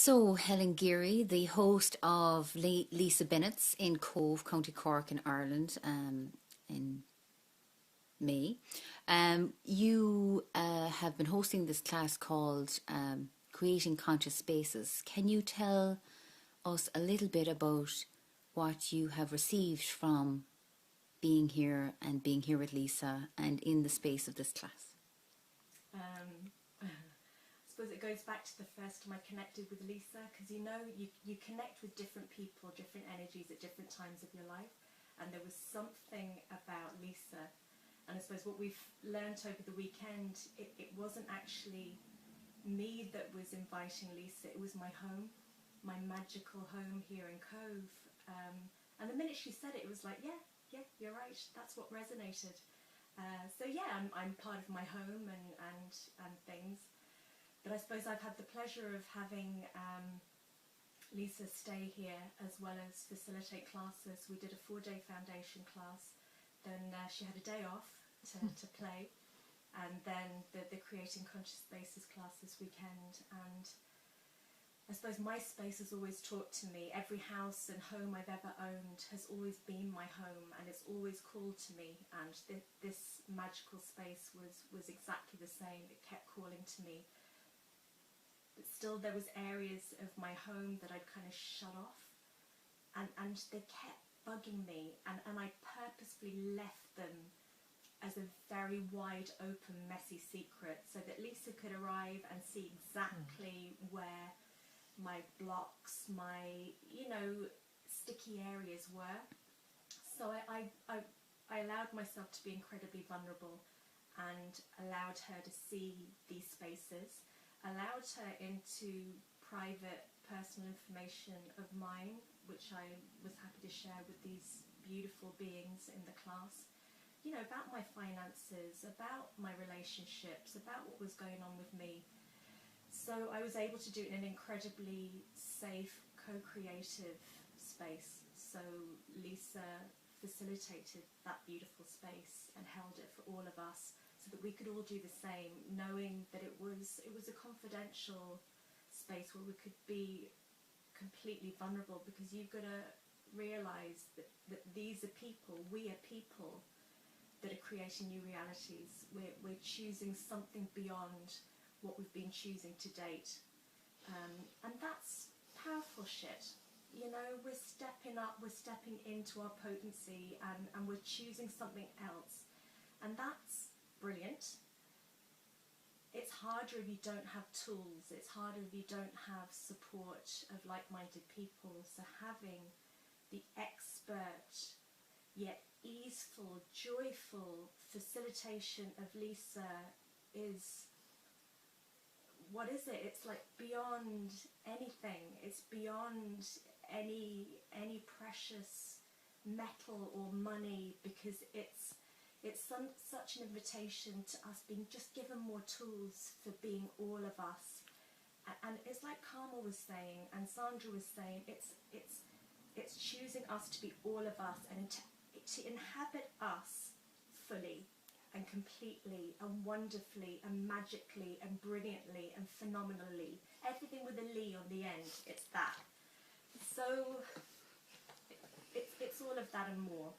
So, Helen Geary, the host of Lisa Benitz in Cove, County Cork in Ireland, in May. You have been hosting this class called Creating Conscious Spaces. Can you tell us a little bit about what you have received from being here and being here with Lisa and in the space of this class? I suppose it goes back to the first time I connected with Lisa, because you connect with different people, different energies at different times of your life, and there was something about Lisa, and I suppose what we've learnt over the weekend, it wasn't actually me that was inviting Lisa, it was my home, my magical home here in Cove, and the minute she said it, it was like, yeah, you're right, that's what resonated. So yeah, I'm part of my home and things. But I suppose I've had the pleasure of having Lisa stay here as well as facilitate classes. We did a 4-day foundation class, then she had a day off to play, and then the Creating Conscious Spaces class this weekend. And I suppose my space has always talked to me. Every house and home I've ever owned has always been my home, and it's always called to me, and this magical space was exactly the same. It kept calling to me. But still there was areas of my home that I'd kind of shut off, and they kept bugging me, and I purposefully left them as a very wide open messy secret so that Lisa could arrive and see exactly where my blocks, my sticky areas were. So I allowed myself to be incredibly vulnerable and allowed her to see these spaces, allowed her into private personal information of mine, which I was happy to share with these beautiful beings in the class, about my finances, about my relationships, about what was going on with me. So I was able to do it in an incredibly safe, co-creative space. So Lisa facilitated that beautiful space and held it for all of us, so that we could all do the same, knowing that it was a confidential space where we could be completely vulnerable, because you've got to realise that these are people, we are people that are creating new realities. We're choosing something beyond what we've been choosing to date. And that's powerful shit. We're stepping up, we're stepping into our potency, and we're choosing something else. And that's brilliant. It's harder if you don't have tools. It's harder if you don't have support of like-minded people. So having the expert yet easeful, joyful facilitation of Lisa is, what is it? It's like beyond anything. It's beyond any precious metal or money, because it's such an invitation to us being just given more tools for being all of us. And it's like Karma was saying and Sandra was saying, it's choosing us to be all of us and to inhabit us fully and completely and wonderfully and magically and brilliantly and phenomenally. Everything with a Lee on the end, it's that. So it's all of that and more.